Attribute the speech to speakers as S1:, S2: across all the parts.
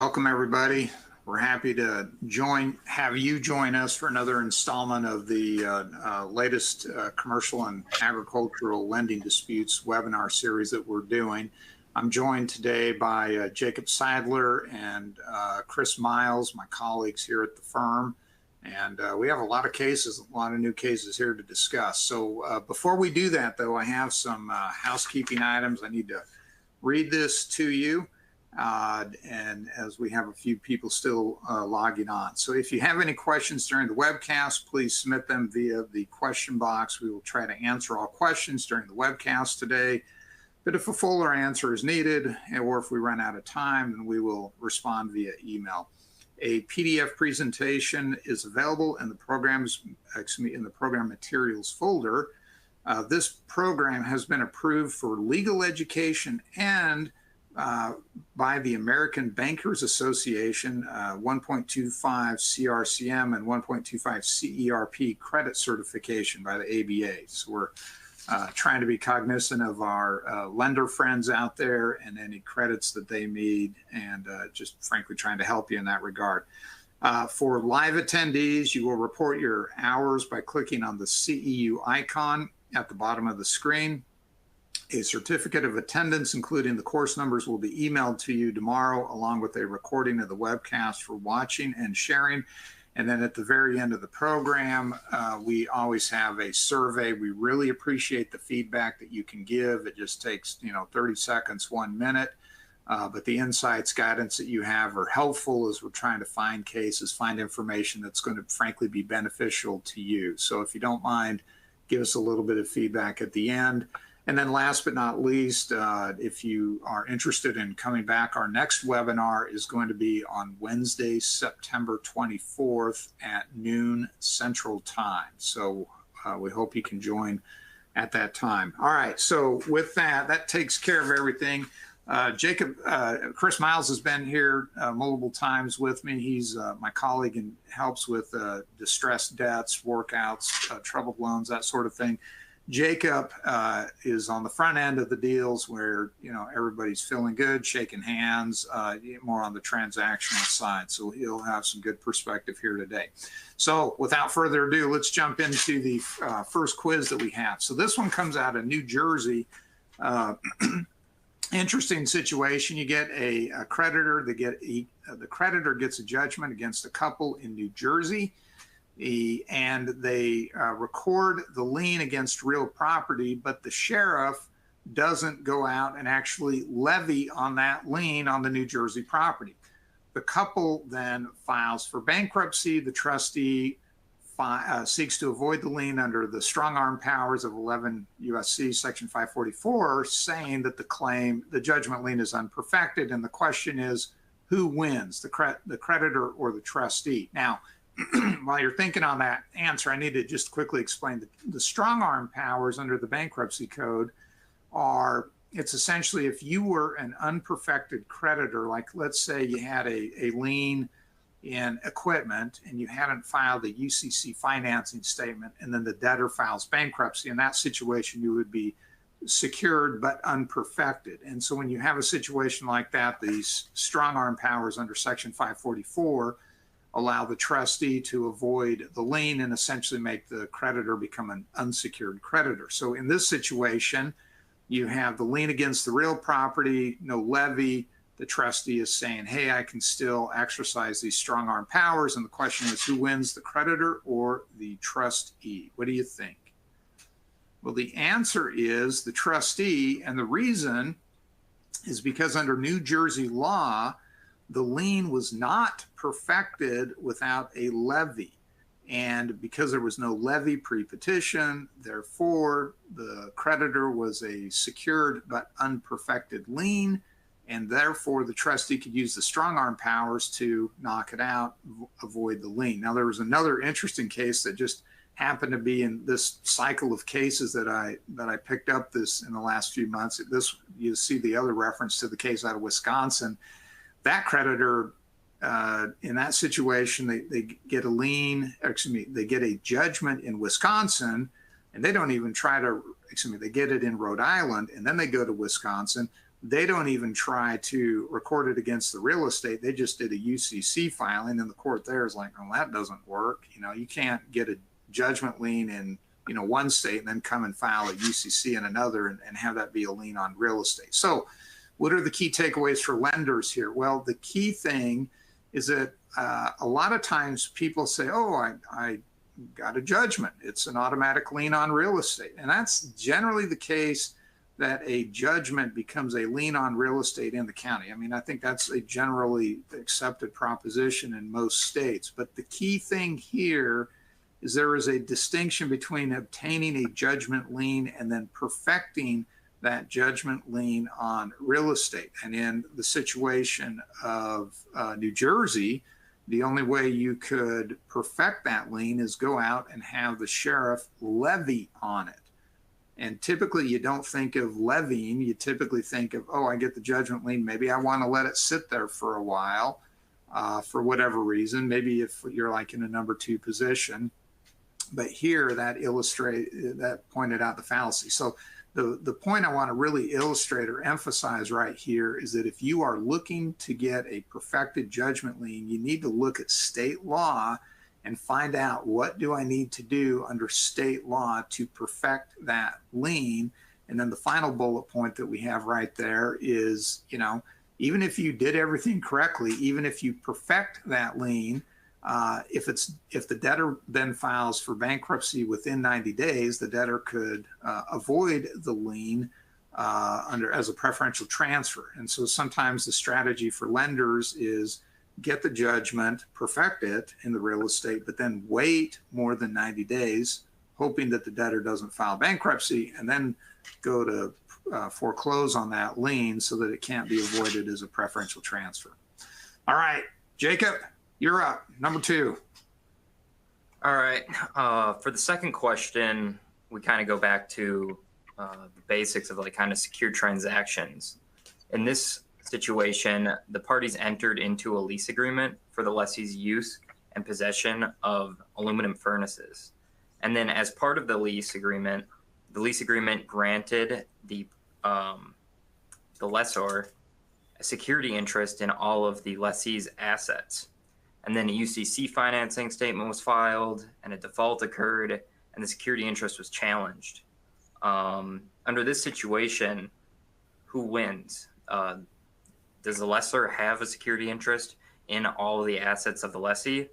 S1: Welcome, everybody. We're happy to have you join us for another installment of the latest commercial and agricultural lending disputes webinar series that we're doing. I'm joined today by Jakob Seidler and Chris Miles, my colleagues here at the firm. And we have a lot of cases, a lot of new cases here to discuss. So before we do that, though, I have some housekeeping items. I need to read this to you. And as we have a few people still logging on. So if you have any questions during the webcast, please submit them via the question box. We will try to answer all questions during the webcast today. But if a fuller answer is needed, or if we run out of time, then we will respond via email. A PDF presentation is available in the program materials folder. This program has been approved for legal education and by the American Bankers Association 1.25 CRCM and 1.25 CERP credit certification by the ABA. So we're trying to be cognizant of our lender friends out there and any credits that they need, and just frankly trying to help you in that regard. For live attendees, you will report your hours by clicking on the CEU icon at the bottom of the screen. A certificate of attendance, including the course numbers, will be emailed to you tomorrow, along with a recording of the webcast for watching and sharing. And then at the very end of the program, we always have a survey. We really appreciate the feedback that you can give. It just takes, 30 seconds, 1 minute. But the insights, guidance that you have are helpful as we're trying to find cases, find information that's going to, frankly, be beneficial to you. So if you don't mind, give us a little bit of feedback at the end. And then last but not least, if you are interested in coming back, our next webinar is going to be on Wednesday, September 24th at noon Central Time. So we hope you can join at that time. All right, so with that, that takes care of everything. Chris Miles has been here multiple times with me. He's my colleague and helps with distressed debts, workouts, troubled loans, that sort of thing. Jakob is on the front end of the deals where, everybody's feeling good, shaking hands, more on the transactional side. So he'll have some good perspective here today. So without further ado, let's jump into the first quiz that we have. So this one comes out of New Jersey. Interesting situation. You get a creditor. The creditor gets a judgment against a couple in New Jersey. And they record the lien against real property, but the sheriff doesn't go out and actually levy on that lien on the New Jersey property. The couple then files for bankruptcy. The trustee seeks to avoid the lien under the strong arm powers of 11 U.S.C. Section 544, saying that the judgment lien is unperfected. And the question is, who wins, the creditor or the trustee? Now, while you're thinking on that answer, I need to just quickly explain that the strong arm powers under the bankruptcy code it's essentially if you were an unperfected creditor, like let's say you had a lien in equipment and you hadn't filed a UCC financing statement, and then the debtor files bankruptcy. In that situation, you would be secured but unperfected. And so when you have a situation like that, these strong arm powers under Section 544 allow the trustee to avoid the lien and essentially make the creditor become an unsecured creditor. So in this situation, you have the lien against the real property, no levy. The trustee is saying, hey, I can still exercise these strong arm powers. And the question is, who wins, the creditor or the trustee? What do you think? Well, the answer is the trustee. And the reason is because under New Jersey law, the lien was not perfected without a levy. And because there was no levy pre-petition, therefore, the creditor was a secured but unperfected lien. And therefore, the trustee could use the strong arm powers to knock it out, avoid the lien. Now, there was another interesting case that just happened to be in this cycle of cases that I picked up this in the last few months. You see the other reference to the case out of Wisconsin. That creditor, in that situation, they get a lien, they get a judgment in Wisconsin, and they don't even try to, they get it in Rhode Island, and then they go to Wisconsin. they don't even try to record it against the real estate. They just did a UCC filing, and the court there is like, well, that doesn't work. You can't get a judgment lien in, one state and then come and file a UCC in another and have that be a lien on real estate. So what are the key takeaways for lenders here? Well, the key thing is that a lot of times people say, oh, I got a judgment. It's an automatic lien on real estate. And that's generally the case, that a judgment becomes a lien on real estate in the county. I mean, I think that's a generally accepted proposition in most states. But the key thing here is there is a distinction between obtaining a judgment lien and then perfecting that judgment lien on real estate. And in the situation of New Jersey, the only way you could perfect that lien is go out and have the sheriff levy on it. And typically you don't think of levying, you typically think of, oh, I get the judgment lien, maybe I want to let it sit there for a while for whatever reason, maybe if you're like in a number 2 position. But here that pointed out the fallacy. So the point I want to really illustrate or emphasize right here is that if you are looking to get a perfected judgment lien, you need to look at state law and find out, what do I need to do under state law to perfect that lien? And then the final bullet point that we have right there is, even if you did everything correctly, even if you perfect that lien, if the debtor then files for bankruptcy within 90 days, the debtor could avoid the lien as a preferential transfer. And so sometimes the strategy for lenders is get the judgment, perfect it in the real estate, but then wait more than 90 days, hoping that the debtor doesn't file bankruptcy, and then go to foreclose on that lien so that it can't be avoided as a preferential transfer. All right, Jacob, you're up. Number 2.
S2: All right. For the second question, we kind of go back to the basics of kind of secure transactions. In this situation, the parties entered into a lease agreement for the lessee's use and possession of aluminum furnaces. And then as part of the lease agreement granted the lessor a security interest in all of the lessee's assets. And then a UCC financing statement was filed, and a default occurred, and the security interest was challenged. Under this situation, who wins? Does the lessor have a security interest in all of the assets of the lessee,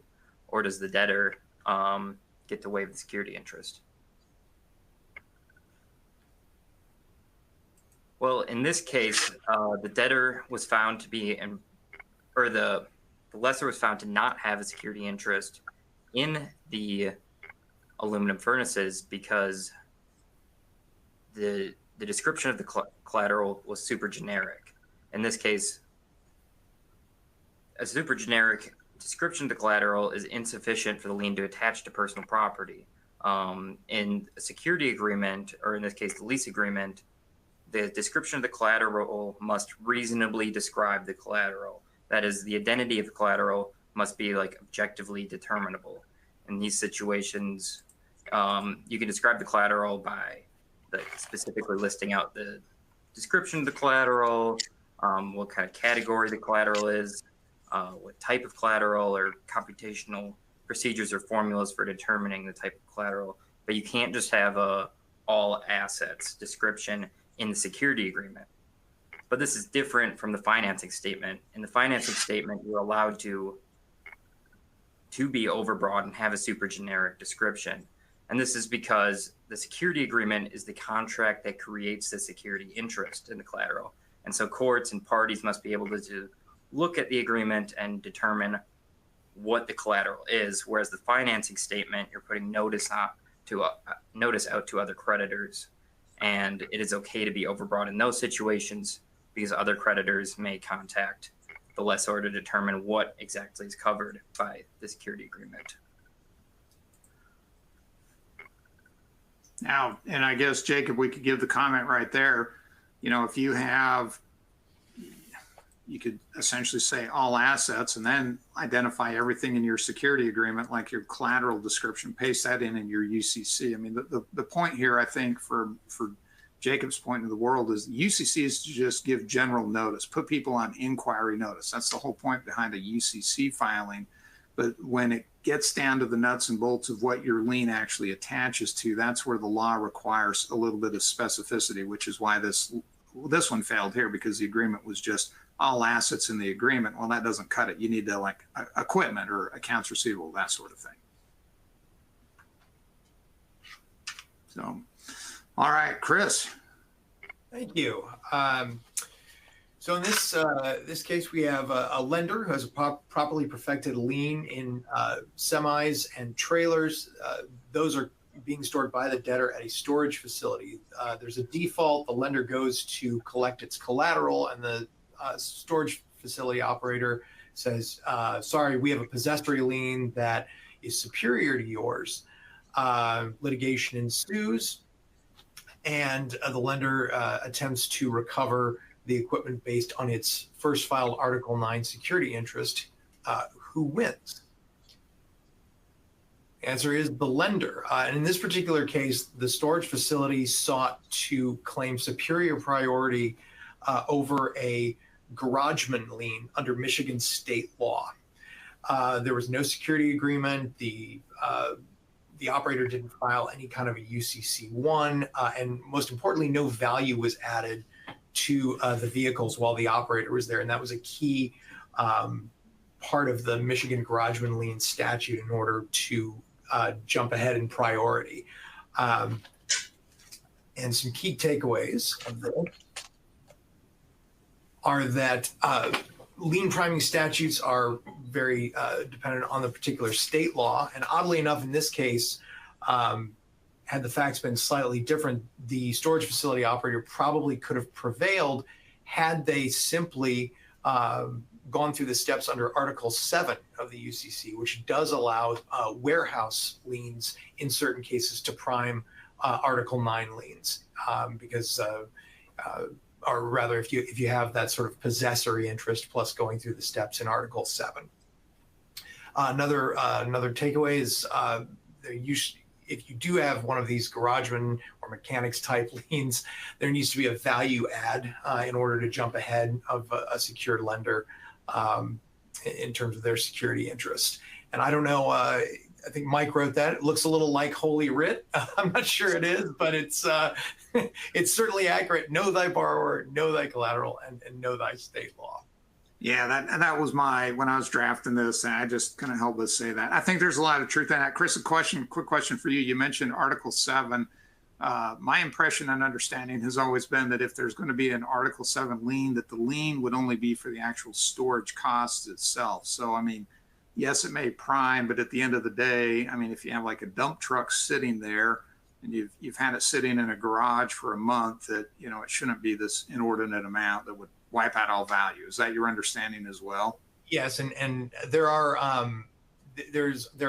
S2: or does the debtor get to waive the security interest? Well, in this case, the debtor was found to be, the lessor was found to not have a security interest in the aluminum furnaces because the description of the collateral was super generic. In this case, a super generic description of the collateral is insufficient for the lien to attach to personal property. In a security agreement, or in this case, the lease agreement, the description of the collateral must reasonably describe the collateral. That is, the identity of the collateral must be objectively determinable. In these situations, you can describe the collateral by specifically listing out the description of the collateral, what kind of category the collateral is, what type of collateral, or computational procedures or formulas for determining the type of collateral. But you can't just have a all assets description in the security agreement. But this is different from the financing statement. In the financing statement, you're allowed to be overbroad and have a super generic description. And this is because the security agreement is the contract that creates the security interest in the collateral. And so courts and parties must be able to look at the agreement and determine what the collateral is, whereas the financing statement, you're putting notice out to other creditors. And it is okay to be overbroad in those situations because other creditors may contact the lessor to determine what exactly is covered by the security agreement.
S1: Now, and I guess, Jacob, we could give the comment right there. If you could essentially say all assets and then identify everything in your security agreement, like your collateral description, paste that in your UCC. I mean, the point here, I think, for Jacob's point in the world is UCC is to just give general notice, put people on inquiry notice. That's the whole point behind a UCC filing. But when it gets down to the nuts and bolts of what your lien actually attaches to, that's where the law requires a little bit of specificity, which is why this one failed here, because the agreement was just all assets in the agreement. Well, that doesn't cut it. You need to like equipment or accounts receivable, that sort of thing. So, all right, Chris.
S3: Thank you. So in this case, we have a lender who has a properly perfected lien in semis and trailers. Those are being stored by the debtor at a storage facility. There's a default. The lender goes to collect its collateral, and the storage facility operator says, sorry, we have a possessory lien that is superior to yours. Litigation ensues, and the lender attempts to recover the equipment based on its first filed Article 9 security interest. Who wins? Answer is the lender. And in this particular case, the storage facility sought to claim superior priority over a garageman lien under Michigan state law. There was no security agreement. The operator didn't file any kind of a UCC-1, and most importantly, no value was added to the vehicles while the operator was there. And that was a key part of the Michigan garageman lien statute in order to jump ahead in priority. And some key takeaways of this are that lien priming statutes are very dependent on the particular state law. And oddly enough, in this case, had the facts been slightly different, the storage facility operator probably could have prevailed had they simply gone through the steps under Article 7 of the UCC, which does allow warehouse liens in certain cases to prime Article 9 liens, because, or rather, if you have that sort of possessory interest plus going through the steps in Article 7. Another takeaway is if you do have one of these garageman or mechanics type liens, there needs to be a value add in order to jump ahead of a secured lender in terms of their security interest. And I don't know, I think Mike wrote that. It looks a little like Holy Writ. I'm not sure it is, but it's certainly accurate. Know thy borrower, know thy collateral, and know thy state law.
S1: Yeah, that was when I was drafting this, and I just couldn't help but say that. I think there's a lot of truth in that. Chris, quick question for you. You mentioned Article 7. My impression and understanding has always been that if there's going to be an Article 7 lien, that the lien would only be for the actual storage costs itself. So, I mean, yes, it may prime, but at the end of the day, I mean, if you have like a dump truck sitting there and you've had it sitting in a garage for a month, that, you know, it shouldn't be this inordinate amount that would wipe out all value. Is that your understanding as well?
S3: Yes, and there are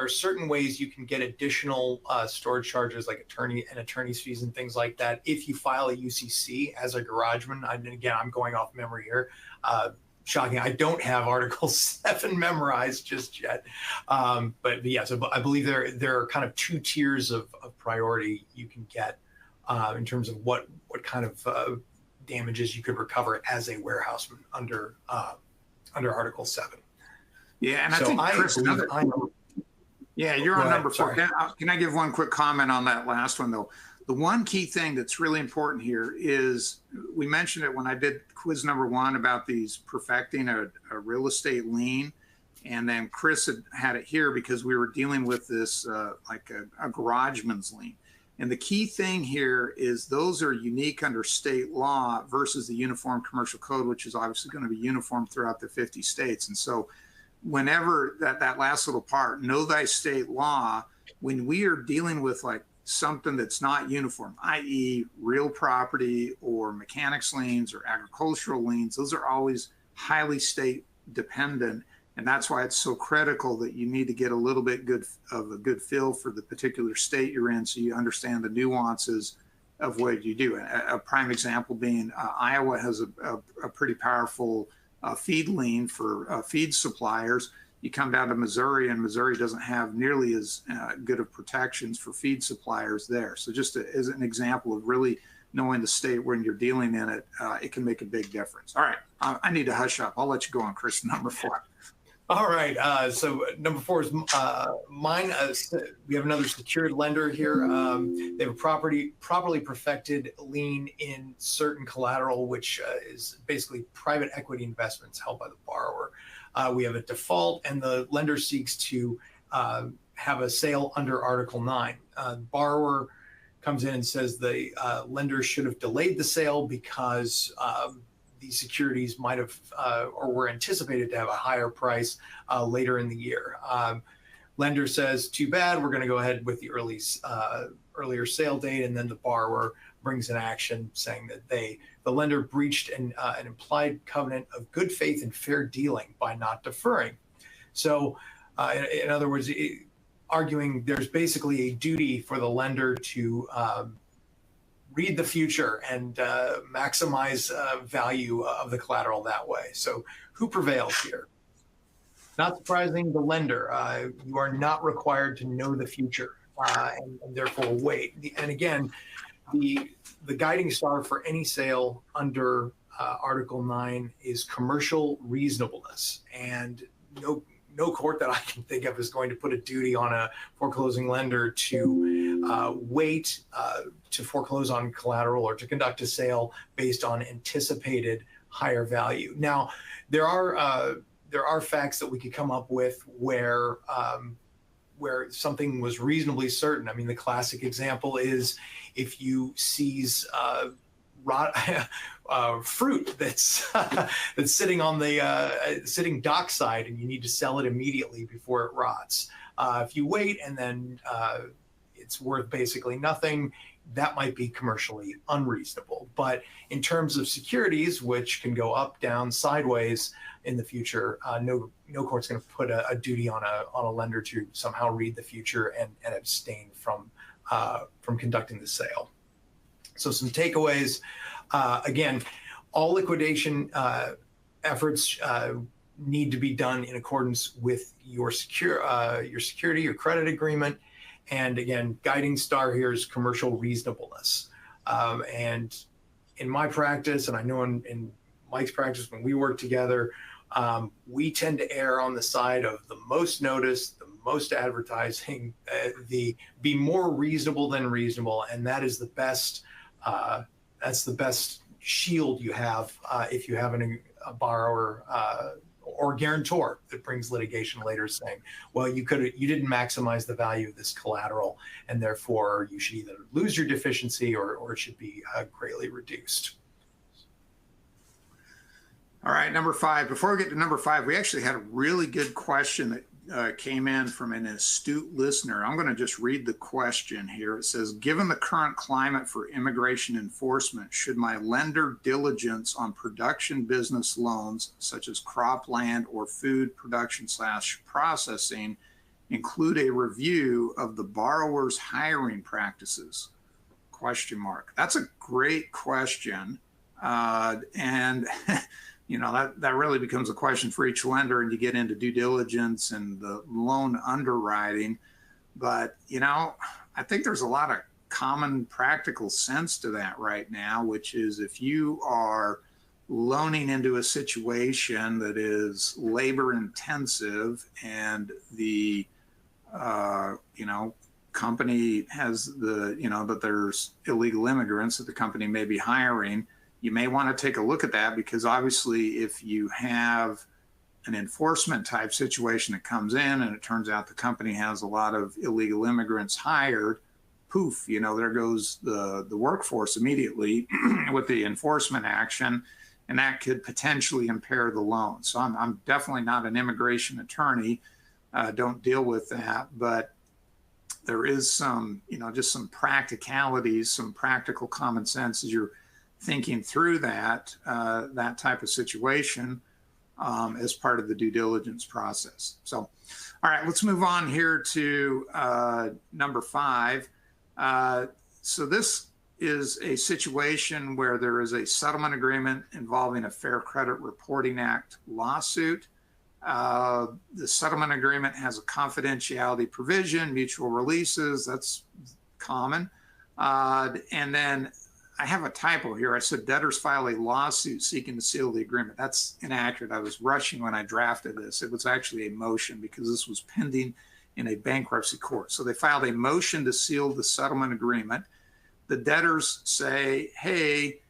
S3: certain ways you can get additional storage charges, like attorney's fees and things like that, if you file a UCC as a garageman. And again, I'm going off memory here. Shocking, I don't have Article 7 memorized just yet. But yeah, so I believe there are kind of two tiers of priority you can get in terms of what kind of damages you could recover as a warehouseman under Article 7.
S1: Yeah, and I think Chris, you're on number 4. Can I give one quick comment on that last one though? The one key thing that's really important here is, we mentioned it when I did quiz number 1 about these perfecting a real estate lien, and then Chris had it here because we were dealing with this like a garageman's lien. And the key thing here is those are unique under state law versus the Uniform Commercial Code, which is obviously going to be uniform throughout the 50 states. And so whenever that last little part, know thy state law, when we are dealing with like something that's not uniform, i.e. real property or mechanics liens or agricultural liens, those are always highly state dependent. And that's why it's so critical that you need to get a little bit of a good feel for the particular state you're in, so you understand the nuances of what you do. A prime example being Iowa has a pretty powerful feed lien for feed suppliers. You come down to Missouri, and Missouri doesn't have nearly as good of protections for feed suppliers there. So just as an example of really knowing the state when you're dealing in it, it can make a big difference. All right, I need to hush up. I'll let you go on, Chris. Number 4.
S3: All right. So number 4 is mine. We have another secured lender here. They have a properly perfected lien in certain collateral, which is basically private equity investments held by the borrower. We have a default, and the lender seeks to have a sale under Article 9. Borrower comes in and says the lender should have delayed the sale because these securities might have or were anticipated to have a higher price later in the year. Lender says, too bad, we're going to go ahead with the earlier sale date, and then the borrower brings an action saying that the lender breached an implied covenant of good faith and fair dealing by not deferring. So in other words, arguing there's basically a duty for the lender to read the future and maximize value of the collateral that way. So who prevails here? Not surprising, the lender. You are not required to know the future and therefore wait. And again, the guiding star for any sale under Article 9 is commercial reasonableness. And no court that I can think of is going to put a duty on a foreclosing lender to wait to foreclose on collateral or to conduct a sale based on anticipated higher value. Now, there are facts that we could come up with where something was reasonably certain. I mean, the classic example is if you seize fruit that's that's sitting on the sitting dockside, and you need to sell it immediately before it rots. If you wait and then it's worth basically nothing, that might be commercially unreasonable. But in terms of securities, which can go up, down, sideways in the future, no court's going to put a duty on a lender to somehow read the future and abstain from conducting the sale. So some takeaways. Again, all liquidation efforts need to be done in accordance with your security, your credit agreement. And again, guiding star here is commercial reasonableness. And in my practice, and I know in Mike's practice, when we work together, we tend to err on the side of the most notice, the most advertising, be more reasonable than reasonable. And that is the best, that's the best shield you have if you have a borrower or guarantor that brings litigation later saying, well, you didn't maximize the value of this collateral, and therefore you should either lose your deficiency or it should be greatly reduced.
S1: All right, number 5. Before we get to number 5, we actually had a really good question that came in from an astute listener. I'm going to just read the question here. It says, given the current climate for immigration enforcement, should my lender diligence on production business loans, such as cropland or food production/processing, include a review of the borrower's hiring practices? ? That's a great question. And that really becomes a question for each lender, and you get into due diligence and the loan underwriting. But, I think there's a lot of common practical sense to that right now, which is if you are loaning into a situation that is labor intensive and the, company has that there's illegal immigrants that the company may be hiring, you may want to take a look at that, because obviously if you have an enforcement type situation that comes in and it turns out the company has a lot of illegal immigrants hired, poof, there goes the workforce immediately with the enforcement action, and that could potentially impair the loan. So I'm definitely not an immigration attorney, don't deal with that, but there is some, just some practicalities, some practical common sense as you're thinking through that type of situation as part of the due diligence process. So, all right, let's move on here to number 5. So this is a situation where there is a settlement agreement involving a Fair Credit Reporting Act lawsuit. The settlement agreement has a confidentiality provision, mutual releases, that's common. And then I have a typo here. I said debtors file a lawsuit seeking to seal the agreement. That's inaccurate. I was rushing when I drafted this. It was actually a motion because this was pending in a bankruptcy court. So they filed a motion to seal the settlement agreement. The debtors say, hey,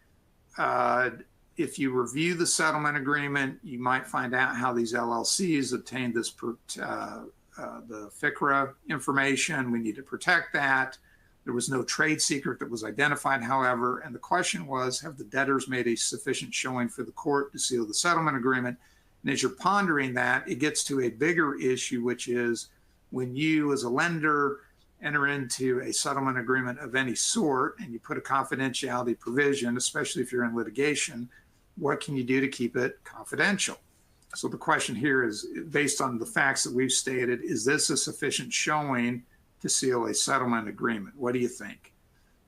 S1: if you review the settlement agreement, you might find out how these LLCs obtained this, the FCRA information. We need to protect that. There was no trade secret that was identified, however, and the question was, have the debtors made a sufficient showing for the court to seal the settlement agreement? And as you're pondering that, it gets to a bigger issue, which is when you as a lender enter into a settlement agreement of any sort and you put a confidentiality provision, especially if you're in litigation, what can you do to keep it confidential? So the question here is, based on the facts that we've stated, is this a sufficient showing to seal a settlement agreement? What do you think?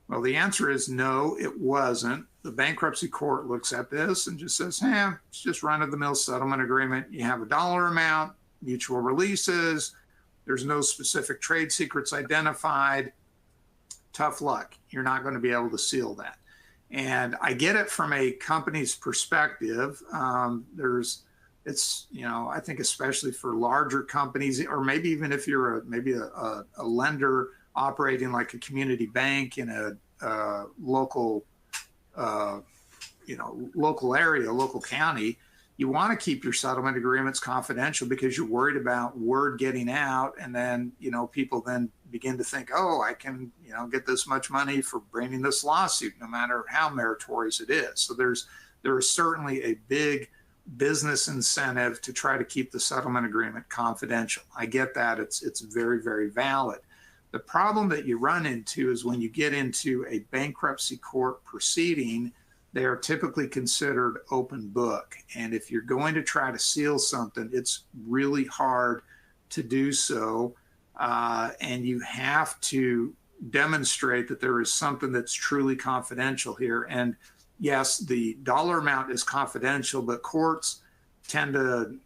S1: Well, the answer is no, it wasn't. The bankruptcy court looks at this and just says, it's just run-of-the-mill settlement agreement. You have a dollar amount, mutual releases. There's no specific trade secrets identified. Tough luck. You're not going to be able to seal that. And I get it from a company's perspective. It's, I think especially for larger companies, or maybe even if you're maybe a lender operating like a community bank in a local, local area, local county, you want to keep your settlement agreements confidential because you're worried about word getting out. And then, people then begin to think, oh, I can, get this much money for bringing this lawsuit, no matter how meritorious it is. So there is certainly a big business incentive to try to keep the settlement agreement confidential. I get that. It's very, very valid. The problem that you run into is when you get into a bankruptcy court proceeding, they are typically considered open book. And if you're going to try to seal something, it's really hard to do so. And you have to demonstrate that there is something that's truly confidential here. And yes, the dollar amount is confidential, but courts tend to,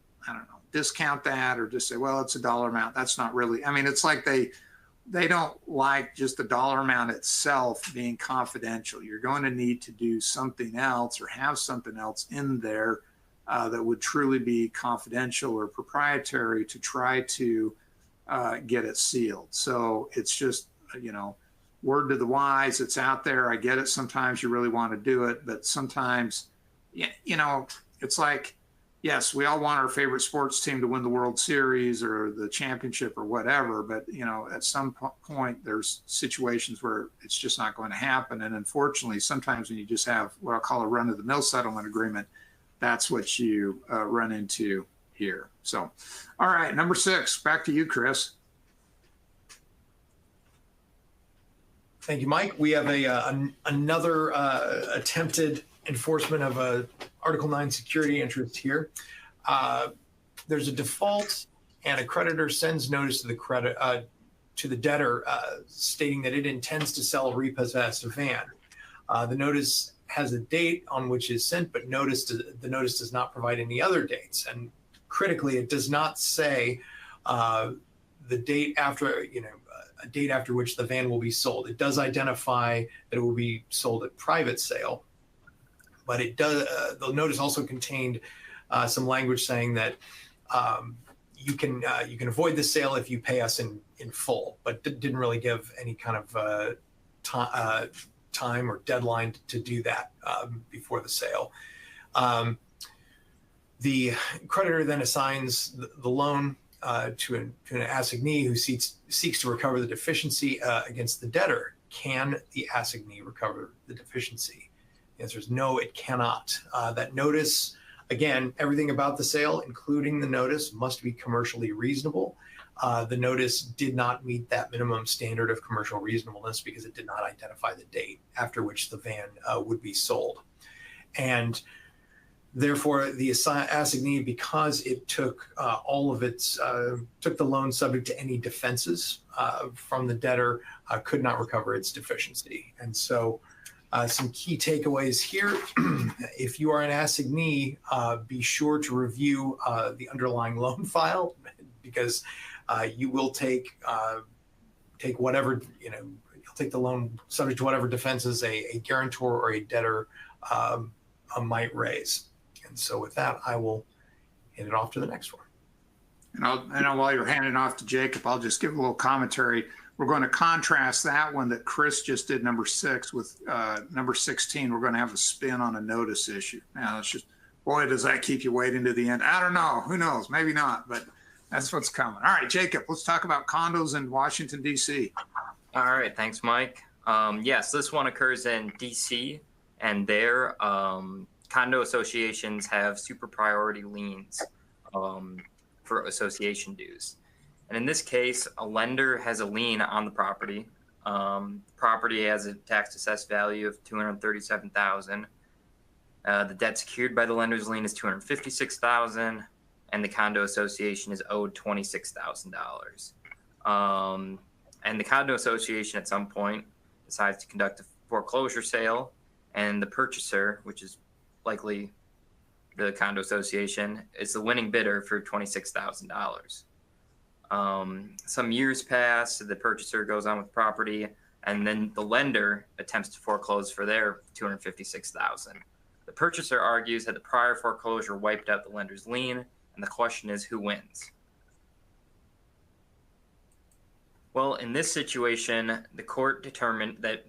S1: discount that or just say, well, it's a dollar amount. That's not really, it's like they don't like just the dollar amount itself being confidential. You're going to need to do something else or have something else in there that would truly be confidential or proprietary to try to get it sealed. So it's just, word to the wise, it's out there. I get it. Sometimes you really want to do it, but sometimes, it's like, yes, we all want our favorite sports team to win the World Series or the championship or whatever, but, at some point there's situations where it's just not going to happen. And unfortunately, sometimes when you just have what I'll call a run-of-the-mill settlement agreement, that's what you run into here. So, all right, number 6, back to you, Chris.
S3: Thank you, Mike. We have another attempted enforcement of a Article 9 security interest here. There's a default, and a creditor sends notice to the debtor stating that it intends to sell or repossess a van. The notice has a date on which it is sent, but the notice does not provide any other dates. And critically, it does not say the date after, a date after which the van will be sold. It does identify that it will be sold at private sale, but it does. The notice also contained some language saying that you can avoid the sale if you pay us in full, but didn't really give any kind of time or deadline to do that before the sale. The creditor then assigns the loan to an assignee who seeks to recover the deficiency against the debtor. Can the assignee recover the deficiency? The answer is no, it cannot. That notice, again, everything about the sale, including the notice, must be commercially reasonable. The notice did not meet that minimum standard of commercial reasonableness because it did not identify the date after which the van would be sold. And therefore, the assignee, because it took took the loan subject to any defenses from the debtor, could not recover its deficiency. And so some key takeaways here. If you are an assignee, be sure to review the underlying loan file, because you will take whatever, take the loan subject to whatever defenses a guarantor or a debtor might raise. And so with that, I will hand it off to the next one.
S1: And while you're handing off to Jacob, I'll just give a little commentary. We're going to contrast that one that Chris just did, number 6, with number 16. We're going to have a spin on a notice issue. Now, it's just, boy, does that keep you waiting to the end. I don't know. Who knows? Maybe not, but that's what's coming. All right, Jacob, let's talk about condos in Washington, D.C.
S2: All right. Thanks, Mike. Yes, this one occurs in D.C., and there condo associations have super priority liens for association dues. And in this case, a lender has a lien on the property. Property has a tax assessed value of $237,000. The debt secured by the lender's lien is $256,000, and the condo association is owed $26,000. And the condo association at some point decides to conduct a foreclosure sale, and the purchaser, which is likely the condo association, is the winning bidder for $26,000. Some years pass, the purchaser goes on with the property, and then the lender attempts to foreclose for their $256,000. The purchaser argues that the prior foreclosure wiped out the lender's lien, and the question is, who wins? Well, in this situation, the court determined that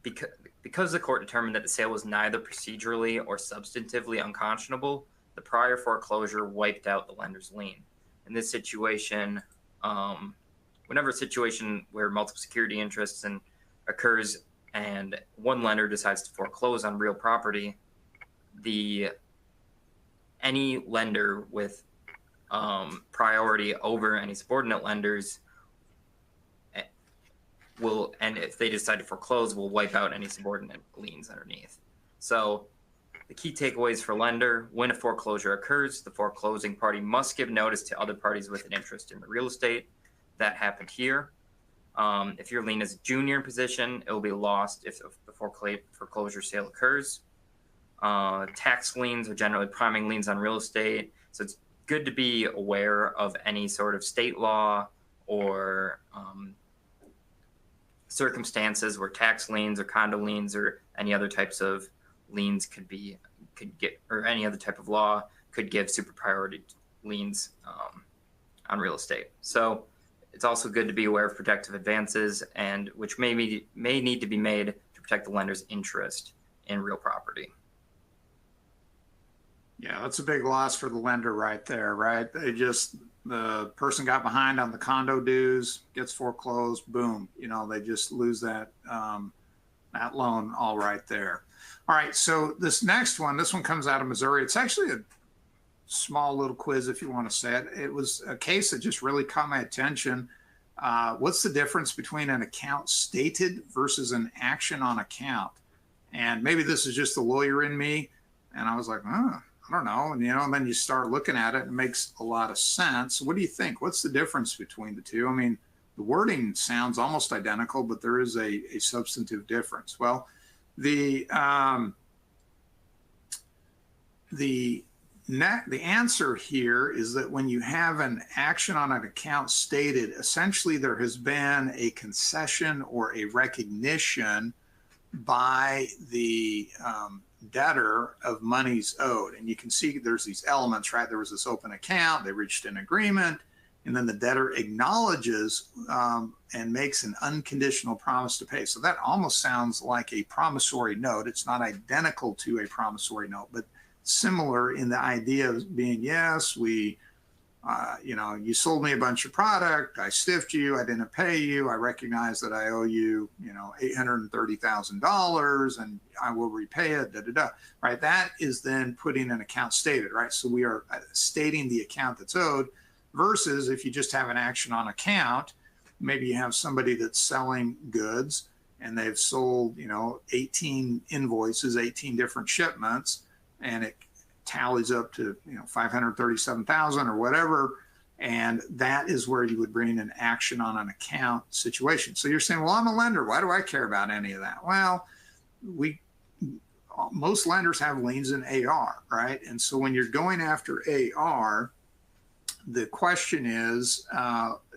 S2: because the court determined that the sale was neither procedurally or substantively unconscionable, the prior foreclosure wiped out the lender's lien. In this situation, whenever a situation where multiple security interests occurs and one lender decides to foreclose on real property, any lender with priority over any subordinate lenders will, and if they decide to foreclose, will wipe out any subordinate liens underneath. So the key takeaways for lender: when a foreclosure occurs, the foreclosing party must give notice to other parties with an interest in the real estate. That happened here. If your lien is a junior in position, it will be lost if the foreclosure sale occurs. Tax liens are generally priming liens on real estate, so it's good to be aware of any sort of state law or circumstances where tax liens or condo liens or any other types of liens could get, or any other type of law could give super priority liens on real estate. So it's also good to be aware of protective advances, and which may need to be made to protect the lender's interest in real property.
S1: Yeah, that's a big loss for the lender right there, right? The person got behind on the condo dues, gets foreclosed, boom, they just lose that loan all right there. All right, so this one comes out of Missouri. It's actually a small little quiz, if you want to say it. It was a case that just really caught my attention. What's the difference between an account stated versus an action on account? And maybe this is just the lawyer in me, and I was like, I don't know. And, and then you start looking at it, and it makes a lot of sense. What do you think? What's the difference between the two? I mean, the wording sounds almost identical, but there is a substantive difference. Well, the answer here is that when you have an action on an account stated, essentially there has been a concession or a recognition by the debtor of monies owed. And you can see there's these elements, right? There was this open account, they reached an agreement, and then the debtor acknowledges and makes an unconditional promise to pay. So that almost sounds like a promissory note. It's not identical to a promissory note, but similar in the idea of being, yes, we, you sold me a bunch of product, I stiffed you, I didn't pay you, I recognize that I owe you, $830,000 and I will repay it, right? That is then putting an account stated, right? So we are stating the account that's owed, versus if you just have an action on account, maybe you have somebody that's selling goods and they've sold, 18 invoices, 18 different shipments, and it tallies up to, 537,000 or whatever. And that is where you would bring an action on an account situation. So you're saying, well, I'm a lender. Why do I care about any of that? Well, most lenders have liens in AR, right? And so when you're going after AR, the question is,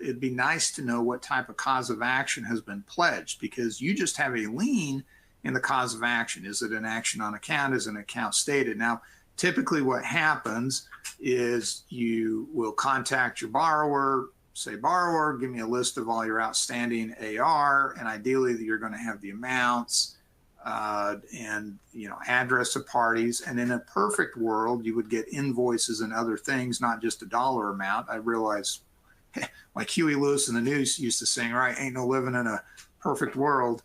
S1: it'd be nice to know what type of cause of action has been pledged, because you just have a lien in the cause of action. Is it an action on account? Is an account stated? Now, typically what happens is you will contact your borrower, say, borrower, give me a list of all your outstanding AR, and ideally you're going to have the amounts and, you know, address of parties. And in a perfect world, you would get invoices and other things, not just a dollar amount. I realize, like Huey Lewis in the News used to sing, right? Ain't no living in a perfect world.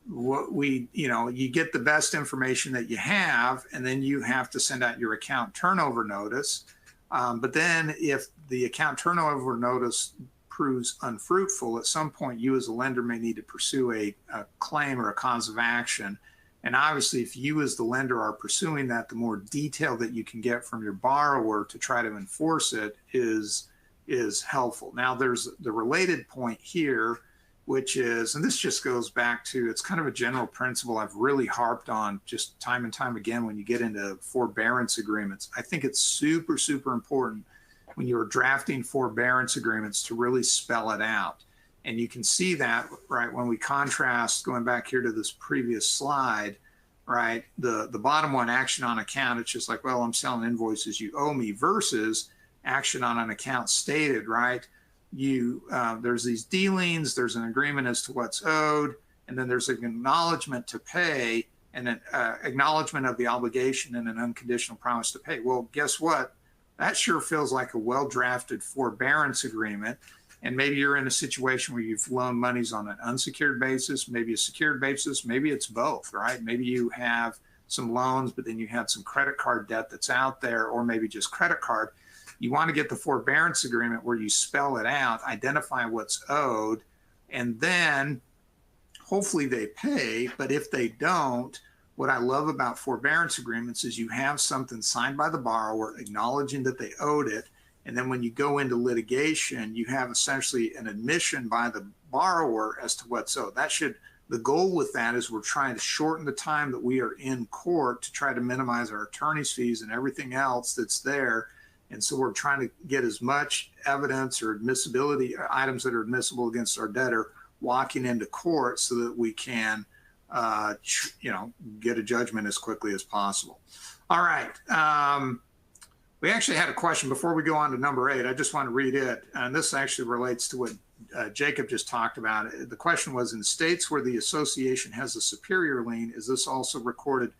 S1: You get the best information that you have, and then you have to send out your account turnover notice. But then if the account turnover notice proves unfruitful, at some point you as a lender may need to pursue a claim or a cause of action. And obviously, if you as the lender are pursuing that, the more detail that you can get from your borrower to try to enforce it is helpful. Now, there's the related point here, which is, and this just goes back to, it's kind of a general principle I've really harped on just time and time again when you get into forbearance agreements. I think it's super, super important when you're drafting forbearance agreements to really spell it out. And you can see that, right, when we contrast, going back here to this previous slide, right, the bottom one, action on account, it's just like, well, I'm selling invoices, you owe me, versus action on an account stated, right? There's these dealings, there's an agreement as to what's owed, and then there's an acknowledgement to pay, and an acknowledgement of the obligation and an unconditional promise to pay. Well, guess what? That sure feels like a well-drafted forbearance agreement. And maybe you're in a situation where you've loaned monies on an unsecured basis, maybe a secured basis, maybe it's both, right? Maybe you have some loans, but then you have some credit card debt that's out there, or maybe just credit card. You want to get the forbearance agreement where you spell it out, identify what's owed, and then hopefully they pay. But if they don't, what I love about forbearance agreements is you have something signed by the borrower acknowledging that they owed it. And then when you go into litigation, you have essentially an admission by the borrower as to what's owed. The goal with that is we're trying to shorten the time that we are in court to try to minimize our attorney's fees and everything else that's there. And so we're trying to get as much evidence or admissibility items that are admissible against our debtor walking into court so that we can, get a judgment as quickly as possible. All right. We actually had a question before we go on to number 8. I just want to read it. And this actually relates to what Jacob just talked about. The question was, in states where the association has a superior lien, is this also recorded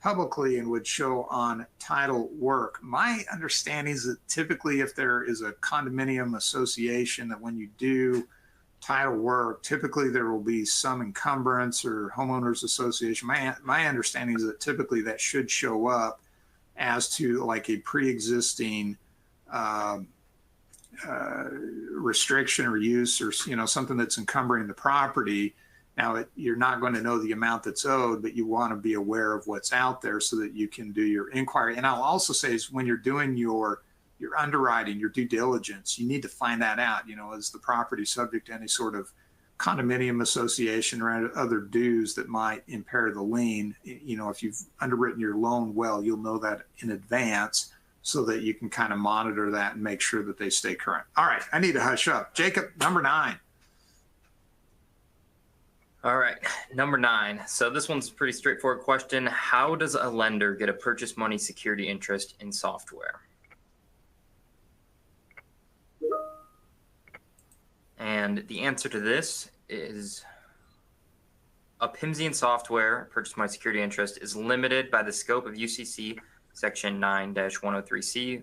S1: publicly and would show on title work? My understanding is that typically if there is a condominium association, that when you do title work, typically there will be some encumbrance or homeowners association. My understanding is that typically that should show up as to like a pre-existing restriction or use, or something that's encumbering the property. Now, you're not going to know the amount that's owed, but you want to be aware of what's out there so that you can do your inquiry. And I'll also say is when you're doing your underwriting, your due diligence, you need to find that out. Is the property subject to any sort of condominium association or other dues that might impair the lien? If you've underwritten your loan well, you'll know that in advance so that you can kind of monitor that and make sure that they stay current. All right, I need to hush up. Jacob, number 9.
S2: All right, number 9. So this one's a pretty straightforward question. How does a lender get a purchase money security interest in software? And the answer to this is a PIMSIan software purchase money security interest is limited by the scope of UCC section 9-103C,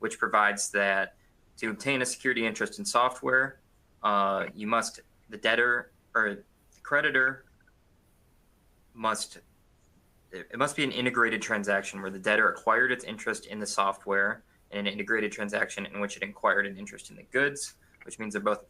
S2: which provides that to obtain a security interest in software, the debtor or the creditor must be an integrated transaction where the debtor acquired its interest in the software, and an integrated transaction in which it acquired an interest in the goods, which means they're both,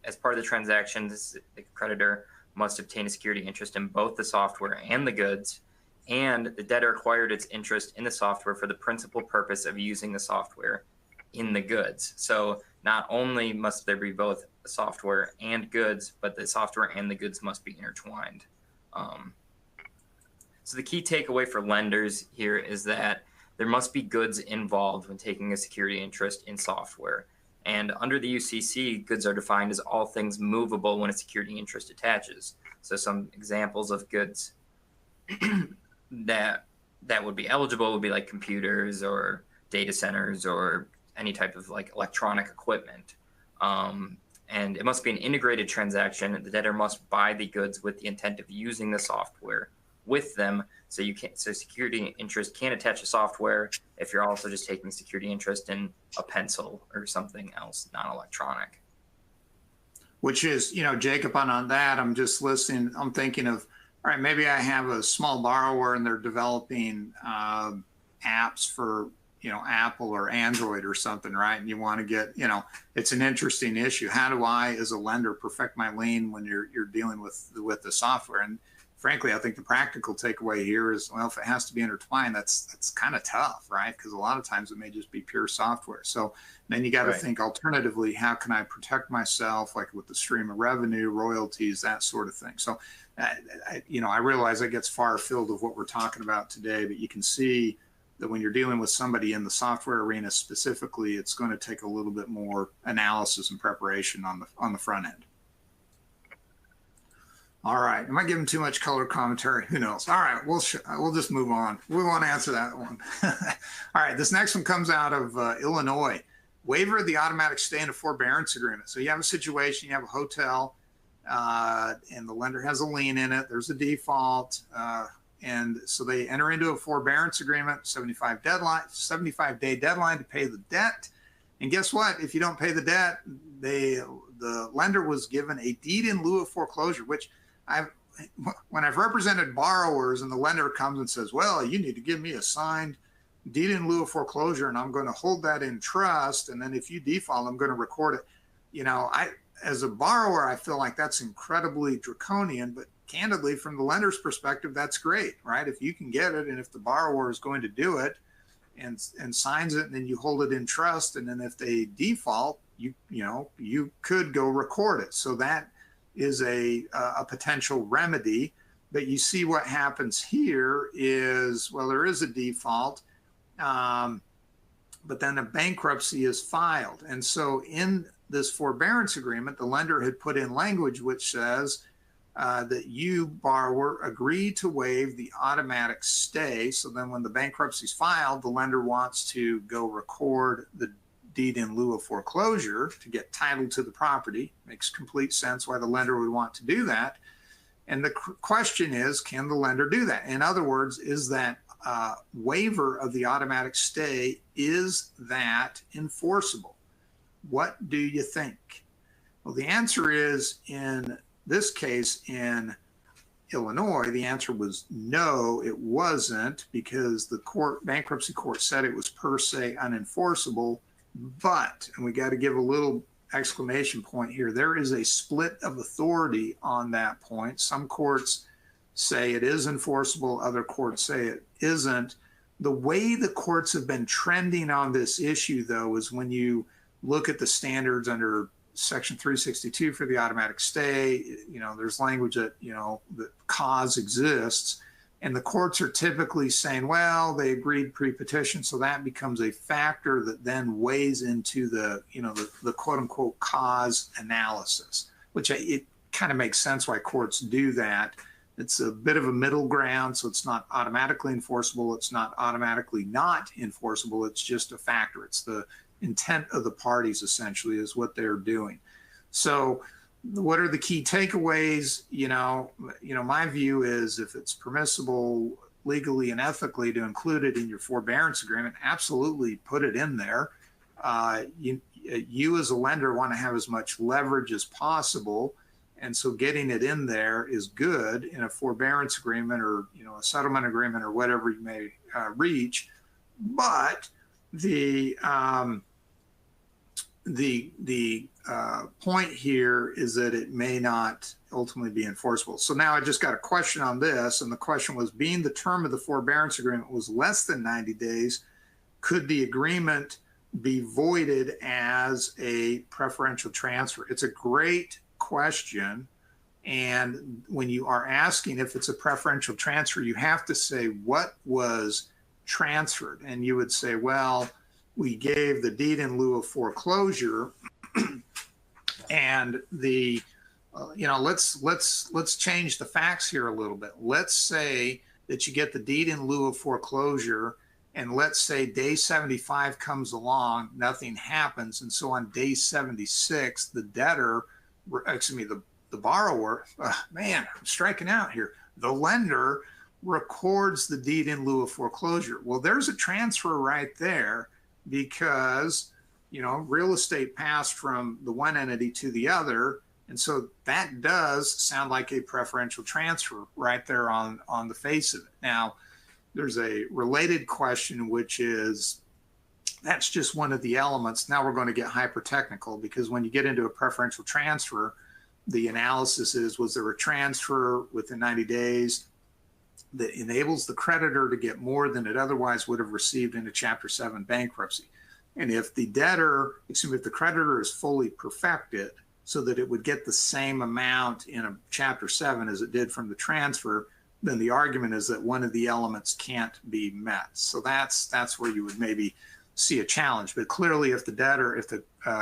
S2: as part of the transaction, the creditor must obtain a security interest in both the software and the goods, and the debtor acquired its interest in the software for the principal purpose of using the software in the goods. So not only must there be both software and goods, but the software and the goods must be intertwined. So the key takeaway for lenders here is that there must be goods involved when taking a security interest in software. And under the UCC, goods are defined as all things movable when a security interest attaches. So some examples of goods that would be eligible would be like computers or data centers or any type of like electronic equipment. And it must be an integrated transaction. The debtor must buy the goods with the intent of using the software with them. So security interest can't attach to software if you're also just taking security interest in a pencil or something else, non-electronic.
S1: Which is, Jacob, on that, I'm just listening. I'm thinking of, all right, maybe I have a small borrower and they're developing apps for, Apple or Android or something, right? And you want to get, it's an interesting issue. How do I, as a lender, perfect my lien when you're dealing with the software? And frankly, I think the practical takeaway here is, well, if it has to be intertwined, that's kind of tough, right? Because a lot of times it may just be pure software. So then you got to think alternatively, how can I protect myself, like with the stream of revenue, royalties, that sort of thing. So, I realize that gets far afield of what we're talking about today, but you can see that when you're dealing with somebody in the software arena specifically, it's going to take a little bit more analysis and preparation on the front end. All right. Am I giving too much color commentary? Who knows? All right. We'll just move on. We won't answer that one. All right. This next one comes out of Illinois. Waiver of the automatic stay in a forbearance agreement. So you have a situation, you have a hotel, and the lender has a lien in it. There's a default. And so they enter into a forbearance agreement, 75-day deadline to pay the debt. And guess what? If you don't pay the debt, the lender was given a deed in lieu of foreclosure, which when I've represented borrowers and the lender comes and says, well, you need to give me a signed deed in lieu of foreclosure, and I'm going to hold that in trust. And then if you default, I'm going to record it. As a borrower, I feel like that's incredibly draconian, but candidly, from the lender's perspective, that's great, right? If you can get it, and if the borrower is going to do it and signs it, and then you hold it in trust, and then if they default, you could go record it. So that is a potential remedy. But you see what happens here is, well, there is a default, but then a bankruptcy is filed. And so in this forbearance agreement, the lender had put in language which says that you, borrower, agree to waive the automatic stay. So then when the bankruptcy is filed, the lender wants to go record the deed in lieu of foreclosure to get title to the property. Makes complete sense why the lender would want to do that. And the question is, can the lender do that? In other words, is that waiver of the automatic stay, is that enforceable? What do you think? Well, the answer is, in this case in Illinois, the answer was no, it wasn't, because the bankruptcy court said it was per se unenforceable. But, and we got to give a little exclamation point here, there is a split of authority on that point. Some courts say it is enforceable, other courts say it isn't. The way the courts have been trending on this issue, though, is when you look at the standards under Section 362 for the automatic stay, there's language that, the cause exists. And the courts are typically saying, well, they agreed pre-petition, so that becomes a factor that then weighs into the quote unquote cause analysis, which it kind of makes sense why courts do that. It's a bit of a middle ground, so it's not automatically enforceable. It's not automatically not enforceable. It's just a factor. It's the intent of the parties, essentially, is what they're doing. So what are the key takeaways? My view is, if it's permissible legally and ethically to include it in your forbearance agreement, absolutely put it in there. You as a lender want to have as much leverage as possible. And so getting it in there is good in a forbearance agreement or, a settlement agreement or whatever you may reach. But the point here is that it may not ultimately be enforceable. So now I just got a question on this, and the question was, being the term of the forbearance agreement was less than 90 days, could the agreement be voided as a preferential transfer? It's a great question. And when you are asking if it's a preferential transfer, you have to say what was transferred. And you would say, well, we gave the deed in lieu of foreclosure, and the let's change the facts here a little bit. Let's say that you get the deed in lieu of foreclosure, and let's say day 75 comes along, nothing happens, and so on day 76, the debtor, the borrower, man, I'm striking out here. The lender records the deed in lieu of foreclosure. Well, there's a transfer right there, because real estate passed from the one entity to the other, and so that does sound like a preferential transfer right there on the face of it. Now, there's a related question, which is, that's just one of the elements. Now we're going to get hyper technical, because when you get into a preferential transfer, the analysis is, was there a transfer within 90 days that enables the creditor to get more than it otherwise would have received in a Chapter 7 bankruptcy? And if the creditor is fully perfected so that it would get the same amount in a Chapter 7 as it did from the transfer, then the argument is that one of the elements can't be met. So that's where you would maybe see a challenge. But clearly, if the debtor,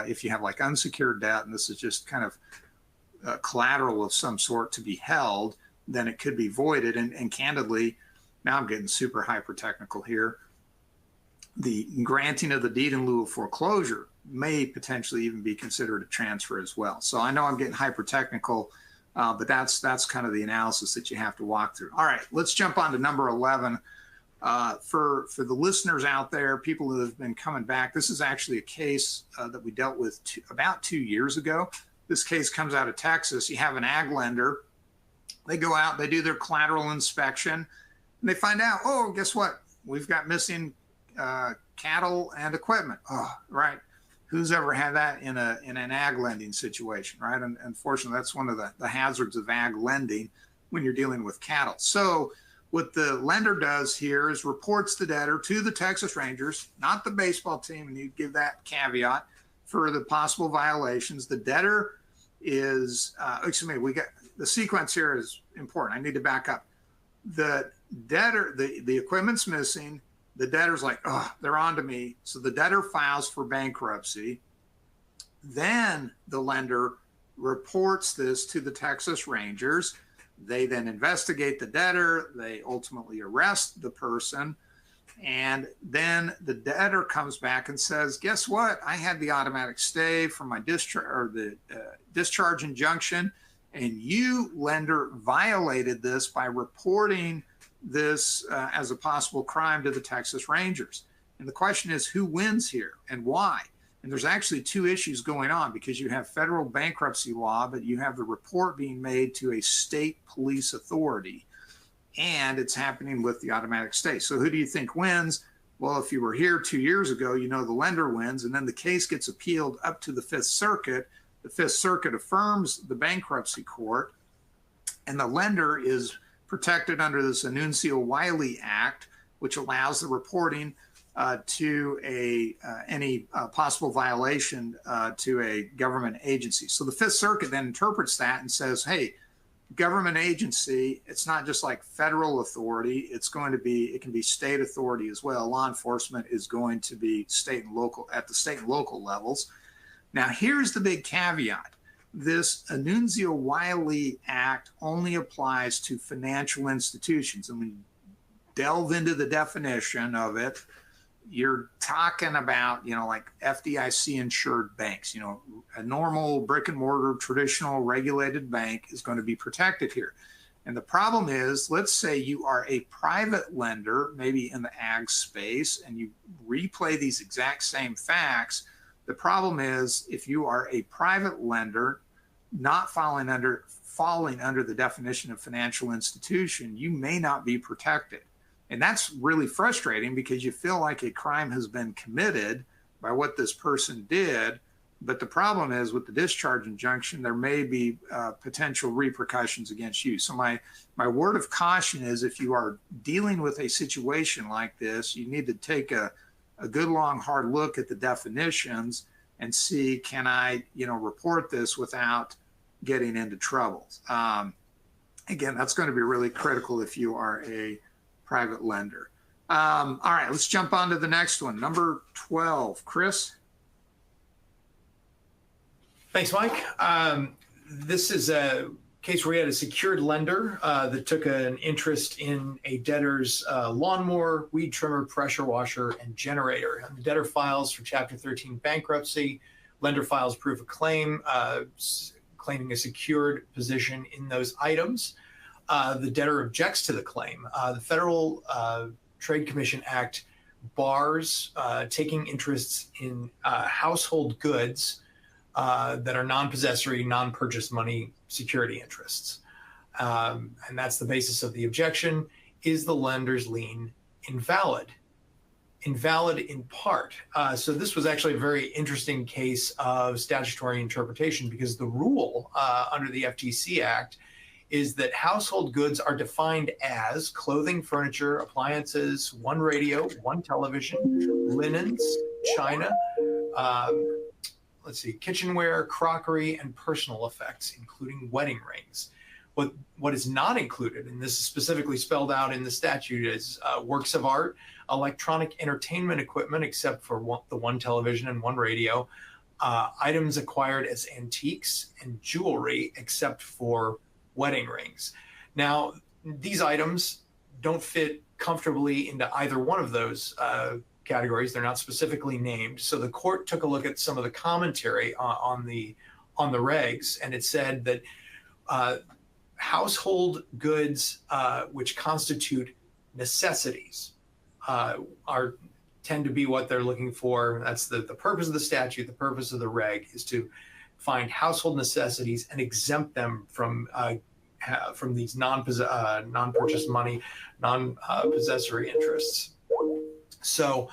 S1: if you have like unsecured debt, and this is just kind of collateral of some sort to be held, then it could be voided. And candidly, now I'm getting super hyper technical here, the granting of the deed in lieu of foreclosure may potentially even be considered a transfer as well. So I know I'm getting hyper technical, but that's kind of the analysis that you have to walk through. All right, let's jump on to number 11. For the listeners out there, people who have been coming back, this is actually a case that we dealt with about 2 years ago. This case comes out of Texas. You have an ag lender. They go out, they do their collateral inspection, and they find out, oh, guess what? We've got missing cattle and equipment. Oh, right. Who's ever had that in an ag lending situation, right? And unfortunately, that's one of the hazards of ag lending when you're dealing with cattle. So what the lender does here is reports the debtor to the Texas Rangers, not the baseball team, and you give that caveat for the possible violations. The debtor is, we got the sequence here is important. I need to back up. The debtor, the equipment's missing. The debtor's like, oh, they're on to me. So the debtor files for bankruptcy. Then the lender reports this to the Texas Rangers. They then investigate the debtor. They ultimately arrest the person. And then the debtor comes back and says, guess what? I had the automatic stay from my discharge injunction, and you, lender, violated this by reporting this as a possible crime to the Texas Rangers. And the question is, who wins here and why? And there's actually two issues going on, because you have federal bankruptcy law, but you have the report being made to a state police authority, and it's happening with the automatic stay. So who do you think wins? Well, if you were here 2 years ago, the lender wins, and then the case gets appealed up to the Fifth Circuit. The Fifth Circuit affirms the bankruptcy court, and the lender is protected under this Annunzio Wiley Act, which allows the reporting to any possible violation to a government agency. So the Fifth Circuit then interprets that and says, hey, government agency, it's not just like federal authority, it can be state authority as well. Law enforcement is going to be state and local, at the state and local levels. Now, here's the big caveat. This Annunzio Wiley Act only applies to financial institutions. And when you delve into the definition of it, you're talking about, like FDIC insured banks. A normal brick and mortar, traditional regulated bank is going to be protected here. And the problem is, let's say you are a private lender, maybe in the ag space, and you replay these exact same facts. The problem is, if you are a private lender, not falling under the definition of financial institution, you may not be protected. And that's really frustrating, because you feel like a crime has been committed by what this person did. But the problem is, with the discharge injunction, there may be potential repercussions against you. So my word of caution is, if you are dealing with a situation like this, you need to take a good, long, hard look at the definitions and see, can I, report this without getting into trouble? Again, that's going to be really critical if you are a private lender. All right, let's jump on to the next one. Number 12, Chris.
S3: Thanks, Mike. This is a case where we had a secured lender that took an interest in a debtor's lawnmower, weed trimmer, pressure washer, and generator. And the debtor files for Chapter 13 bankruptcy. Lender files proof of claim, claiming a secured position in those items. The debtor objects to the claim. The Federal Trade Commission Act bars taking interests in household goods that are non-possessory, non-purchase money security interests. And that's the basis of the objection. Is the lender's lien invalid? Invalid in part. So this was actually a very interesting case of statutory interpretation, because the rule under the FTC Act is that household goods are defined as clothing, furniture, appliances, one radio, one television, linens, china, kitchenware, crockery, and personal effects, including wedding rings. What is not included, and this is specifically spelled out in the statute, is works of art, electronic entertainment equipment, except for the one television and one radio, items acquired as antiques, and jewelry, except for wedding rings. Now, these items don't fit comfortably into either one of those categories. They're not specifically named. So the court took a look at some of the commentary on the regs, and it said that household goods which constitute necessities tend to be what they're looking for. That's the purpose of the statute. The purpose of the reg is to find household necessities and exempt them from these non-purchase money, non-possessory interests. So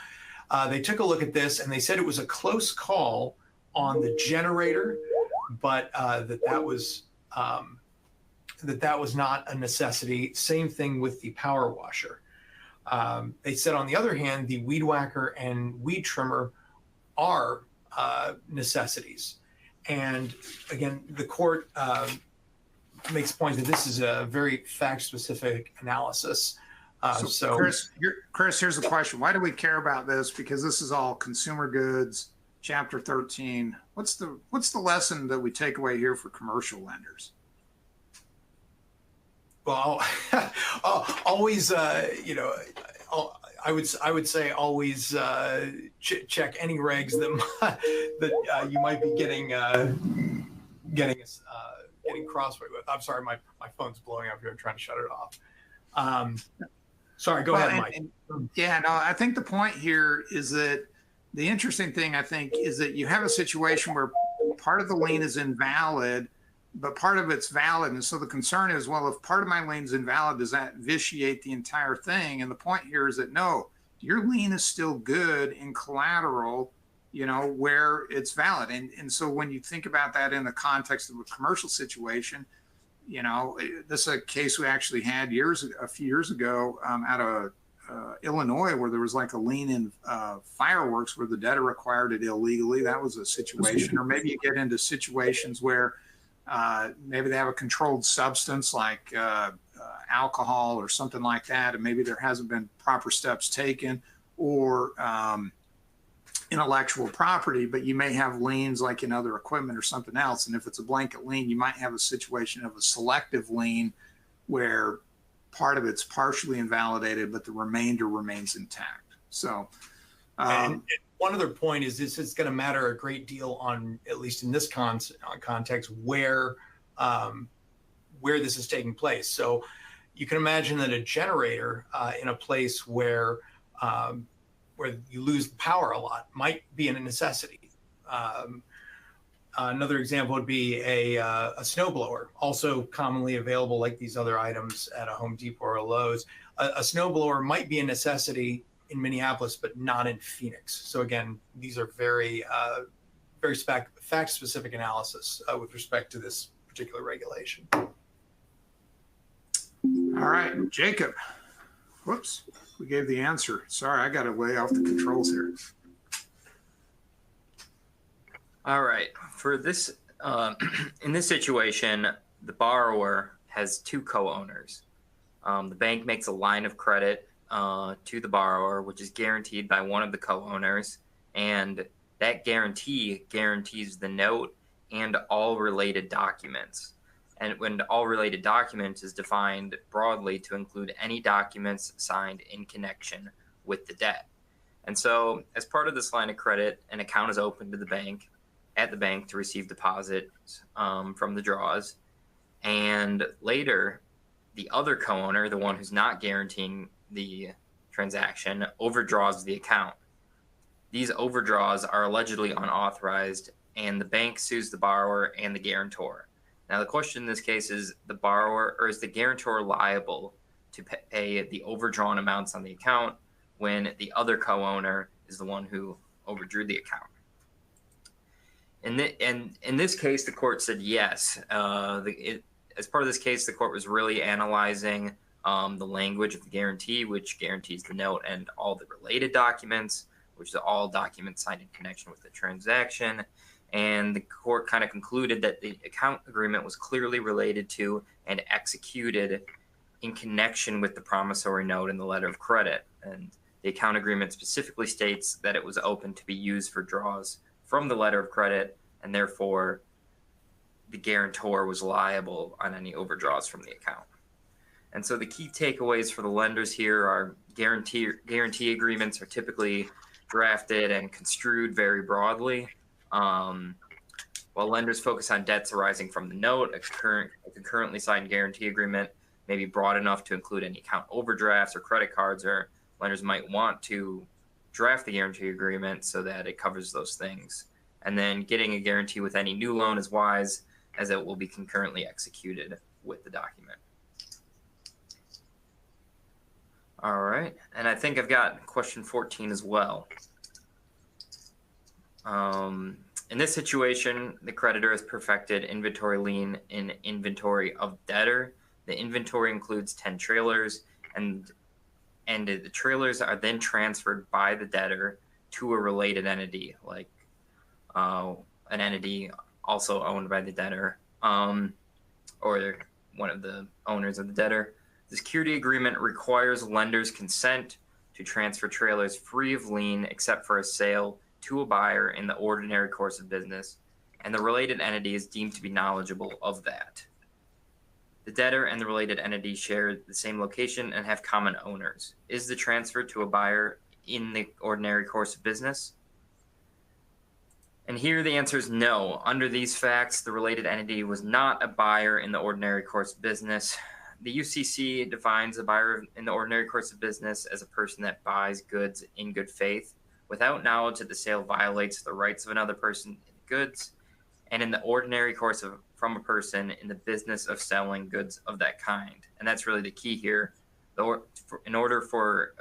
S3: they took a look at this, and they said it was a close call on the generator, but that was not a necessity. Same thing with the power washer. They said, on the other hand, the weed whacker and weed trimmer are necessities. And again, the court makes a point that this is a very fact-specific analysis. So
S1: Chris, here's the question. Why do we care about this? Because this is all consumer goods, Chapter 13. What's the lesson that we take away here for commercial lenders?
S3: Well, always, I would say always check any regs that you might be getting crossway with. I'm sorry, my phone's blowing up here. I'm trying to shut it off. Sorry, go ahead, Mike.
S1: I think the point here is that the interesting thing, I think, is that you have a situation where part of the lien is invalid, but part of it's valid. And so the concern is, well, if part of my lien's invalid, does that vitiate the entire thing? And the point here is that no, your lien is still good in collateral, where it's valid. And so when you think about that in the context of a commercial situation, this is a case we actually had a few years ago out of Illinois, where there was like a lien in fireworks where the debtor acquired it illegally. That was a situation. Or maybe you get into situations where maybe they have a controlled substance like alcohol or something like that, and maybe there hasn't been proper steps taken, or intellectual property, but you may have liens like in other equipment or something else. And if it's a blanket lien, you might have a situation of a selective lien where part of it's partially invalidated, but the remainder remains intact. So,
S3: and one other point is this is going to matter a great deal on, at least in this context, where this is taking place. So you can imagine that a generator in a place where you lose the power a lot might be a necessity. Another example would be a snowblower, also commonly available like these other items at a Home Depot or a Lowe's. A snowblower might be a necessity in Minneapolis, but not in Phoenix. So again, these are very fact-specific analysis with respect to this particular regulation.
S1: All right, Jacob. Whoops, we gave the answer. Sorry, I got it way off the controls here.
S2: All right, for this, in this situation, the borrower has two co-owners. The bank makes a line of credit to the borrower, which is guaranteed by one of the co-owners, and that guarantee guarantees the note and all related documents. And when all related documents is defined broadly to include any documents signed in connection with the debt. And so as part of this line of credit, an account is opened to the bank, at the bank, to receive deposits from the draws. And later, the other co-owner, the one who's not guaranteeing the transaction, overdraws the account. These overdraws are allegedly unauthorized, and the bank sues the borrower and the guarantor. Now, the question in this case is the borrower, or is the guarantor liable to pay the overdrawn amounts on the account when the other co-owner is the one who overdrew the account? And in this case, the court said yes. As part of this case, the court was really analyzing the language of the guarantee, which guarantees the note and all the related documents, which are all documents signed in connection with the transaction. And the court kind of concluded that the account agreement was clearly related to and executed in connection with the promissory note and the letter of credit. And the account agreement specifically states that it was open to be used for draws from the letter of credit, and therefore the guarantor was liable on any overdraws from the account. And so the key takeaways for the lenders here are guarantee agreements are typically drafted and construed very broadly. While lenders focus on debts arising from the note, a concurrently signed guarantee agreement may be broad enough to include any account overdrafts or credit cards, or lenders might want to draft the guarantee agreement so that it covers those things. And then getting a guarantee with any new loan is wise, as it will be concurrently executed with the document. All right, and I think I've got question 14 as well. In this situation, the creditor has perfected inventory lien in inventory of debtor. The inventory includes 10 trailers, and the trailers are then transferred by the debtor to a related entity, like an entity also owned by the debtor, or one of the owners of the debtor. The security agreement requires lenders' consent to transfer trailers free of lien except for a sale to a buyer in the ordinary course of business, and the related entity is deemed to be knowledgeable of that. The debtor and the related entity share the same location and have common owners. Is the transfer to a buyer in the ordinary course of business? And here the answer is no. Under these facts, the related entity was not a buyer in the ordinary course of business. The UCC defines a buyer in the ordinary course of business as a person that buys goods in good faith without knowledge that the sale violates the rights of another person in the goods, and in the ordinary course of from a person in the business of selling goods of that kind. And that's really the key here. In order for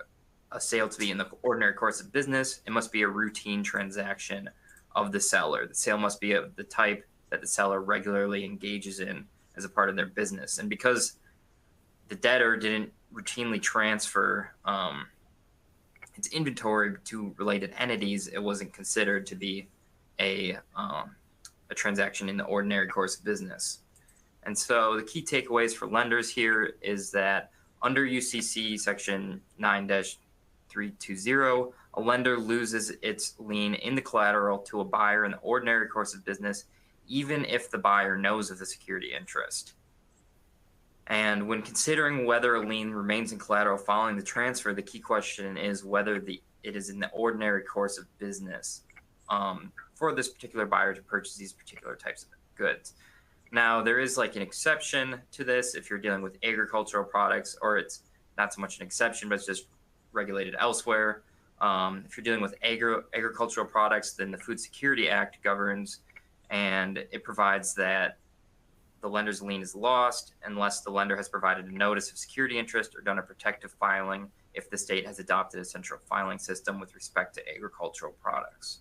S2: a sale to be in the ordinary course of business, it must be a routine transaction of the seller. The sale must be of the type that the seller regularly engages in as a part of their business. And because the debtor didn't routinely transfer its inventory to related entities, it wasn't considered to be a transaction in the ordinary course of business. And so the key takeaways for lenders here is that under UCC section 9-320, a lender loses its lien in the collateral to a buyer in the ordinary course of business, even if the buyer knows of the security interest. And when considering whether a lien remains in collateral following the transfer, the key question is whether it is in the ordinary course of business for this particular buyer to purchase these particular types of goods. Now, there is like an exception to this if you're dealing with agricultural products, or it's not so much an exception, but it's just regulated elsewhere. If you're dealing with agricultural products, then the Food Security Act governs, and it provides that the lender's lien is lost unless the lender has provided a notice of security interest or done a protective filing if the state has adopted a central filing system with respect to agricultural products.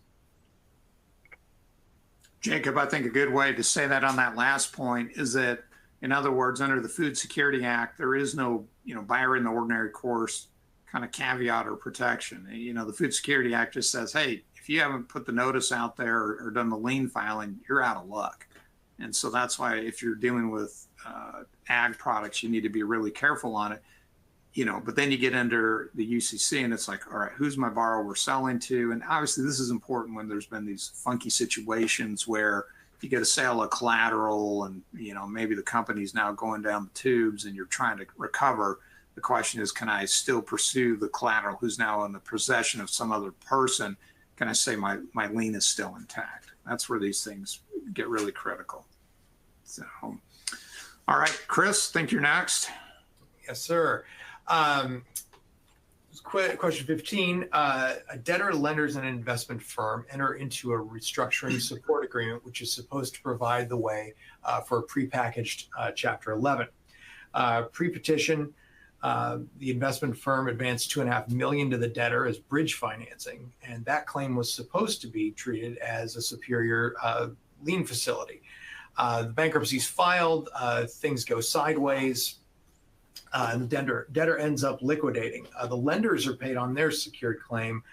S1: Jacob, I think a good way to say that on that last point is that, in other words, under the Food Security Act, there is no, buyer in the ordinary course kind of caveat or protection. The Food Security Act just says, hey, if you haven't put the notice out there or done the lien filing, you're out of luck. And so that's why if you're dealing with ag products, you need to be really careful on it. but then you get under the UCC and it's like, all right, who's my borrower selling to? And obviously this is important when there's been these funky situations where you get a sale of collateral and, maybe the company's now going down the tubes and you're trying to recover. The question is, can I still pursue the collateral who's now in the possession of some other person? Can I say my lien is still intact? That's where these things get really critical. So, all right, Chris, think you're next.
S3: Yes, sir. Question 15, a debtor, lenders, and an investment firm enter into a restructuring support agreement, which is supposed to provide the way for a prepackaged Chapter 11. Pre-petition, the investment firm advanced $2.5 million to the debtor as bridge financing, and that claim was supposed to be treated as a superior lien facility. The bankruptcy's filed, things go sideways. And the debtor ends up liquidating. The lenders are paid on their secured claim,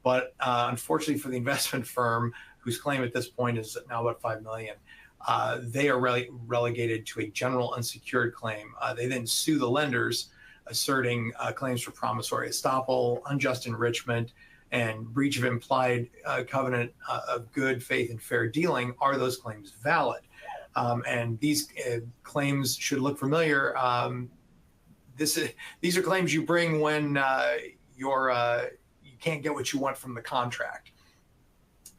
S3: but unfortunately for the investment firm, whose claim at this point is now about $5 million, they are relegated to a general unsecured claim. They then sue the lenders, asserting claims for promissory estoppel, unjust enrichment, and breach of implied covenant of good faith and fair dealing. Are those claims valid? And these claims should look familiar. These are claims you bring when you can't get what you want from the contract.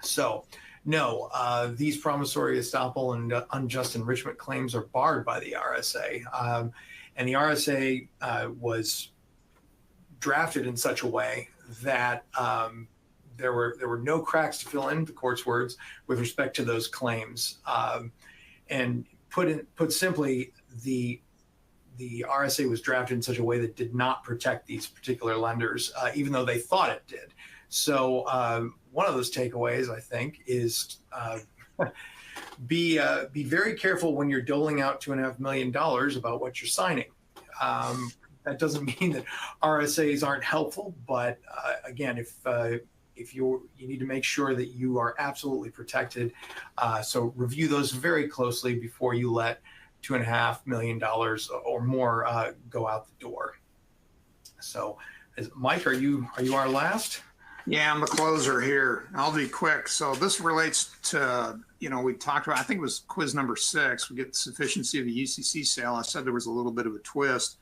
S3: So, no, these promissory estoppel and unjust enrichment claims are barred by the RSA. And the RSA was drafted in such a way that there were no cracks to fill in, the court's words, with respect to those claims. And put simply, the RSA was drafted in such a way that did not protect these particular lenders, even though they thought it did. So one of those takeaways, I think, is be very careful when you're doling out $2.5 million about what you're signing. That doesn't mean that RSAs aren't helpful, but again, if you need to make sure that you are absolutely protected. So review those very closely before you let $2.5 million or more go out the door. So, Mike, are you our last?
S1: Yeah, I'm the closer here. I'll be quick. So this relates to, we talked about, I think it was quiz number 6. We get the sufficiency of the UCC sale. I said there was a little bit of a twist.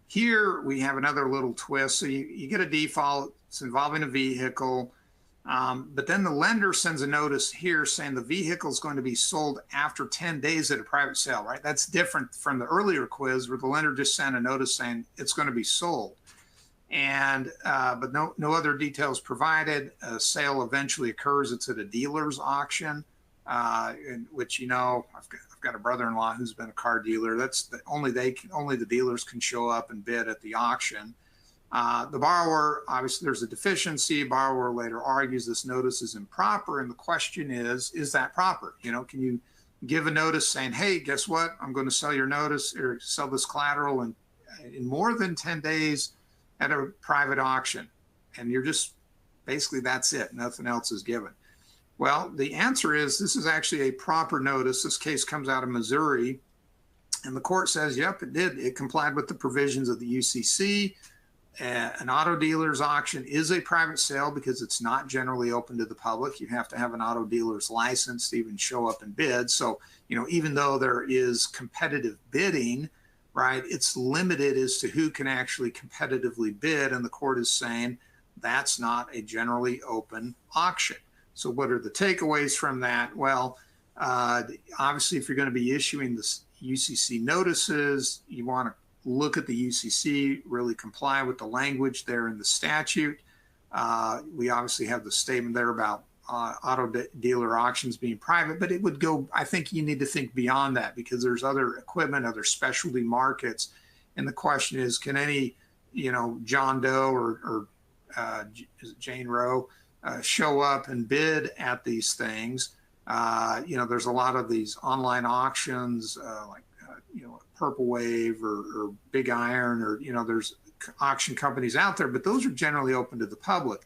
S1: Here we have another little twist. So you get a default. It's involving a vehicle. But then the lender sends a notice here saying the vehicle is going to be sold after 10 days at a private sale, right? That's different from the earlier quiz where the lender just sent a notice saying it's going to be sold. And but no other details provided. A sale eventually occurs. It's at a dealer's auction, in which I've got a brother-in-law who's been a car dealer. That's only the dealers can show up and bid at the auction. The borrower, obviously, there's a deficiency. Borrower later argues this notice is improper, and the question is that proper? Can you give a notice saying, hey, guess what? I'm going to sell your notice or sell this collateral in more than 10 days at a private auction, and you're just basically that's it. Nothing else is given. Well, the answer is this is actually a proper notice. This case comes out of Missouri, and the court says, yep, it did. It complied with the provisions of the UCC. An auto dealer's auction is a private sale because it's not generally open to the public. You have to have an auto dealer's license to even show up and bid. So, even though there is competitive bidding, right, it's limited as to who can actually competitively bid. And the court is saying that's not a generally open auction. So what are the takeaways from that? Well, obviously, if you're going to be issuing the UCC notices, you want to look at the UCC, really comply with the language there in the statute. We obviously have the statement there about auto dealer auctions being private, but it would go, I think you need to think beyond that because there's other equipment, other specialty markets. And the question is, can any, John Doe or is it Jane Roe show up and bid at these things? There's a lot of these online auctions like Purple Wave or Big Iron or, there's auction companies out there, but those are generally open to the public.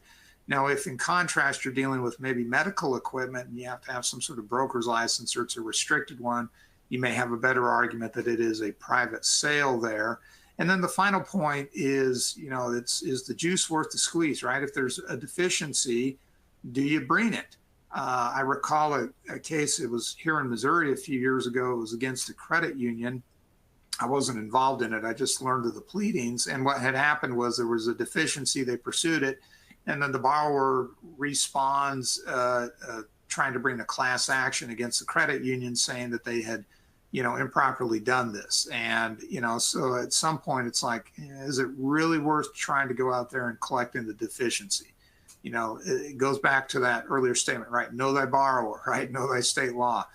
S1: Now, if in contrast, you're dealing with maybe medical equipment and you have to have some sort of broker's license or it's a restricted one, you may have a better argument that it is a private sale there. And then the final point is, is the juice worth the squeeze, right? If there's a deficiency, do you bring it? I recall a case, it was here in Missouri a few years ago. It was against a credit union. I wasn't involved in it. I just learned of the pleadings. And what had happened was there was a deficiency. They pursued it. And then the borrower responds, trying to bring a class action against the credit union, saying that they had, improperly done this. And, so at some point it's like, is it really worth trying to go out there and collecting the deficiency? It goes back to that earlier statement, right? Know thy borrower, right? Know thy state law.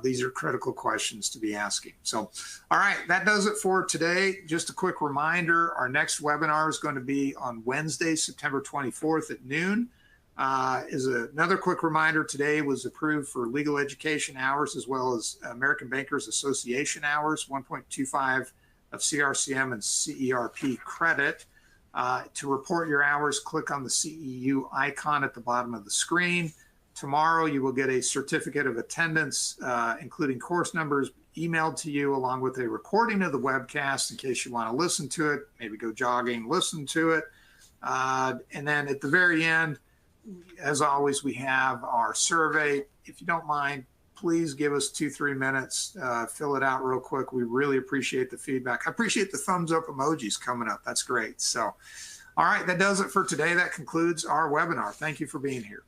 S1: These are critical questions to be asking. So, all right, that does it for today. Just a quick reminder, our next webinar is going to be on Wednesday, September 24th at noon. Another quick reminder, today was approved for legal education hours as well as American Bankers Association hours, 1.25 of CRCM and CERP credit. To report your hours, click on the CEU icon at the bottom of the screen. Tomorrow, you will get a certificate of attendance, including course numbers, emailed to you along with a recording of the webcast in case you want to listen to it, maybe go jogging, listen to it. And then at the very end, as always, we have our survey. If you don't mind, please give us 2-3 minutes, fill it out real quick. We really appreciate the feedback. I appreciate the thumbs up emojis coming up. That's great. So, all right, that does it for today. That concludes our webinar. Thank you for being here.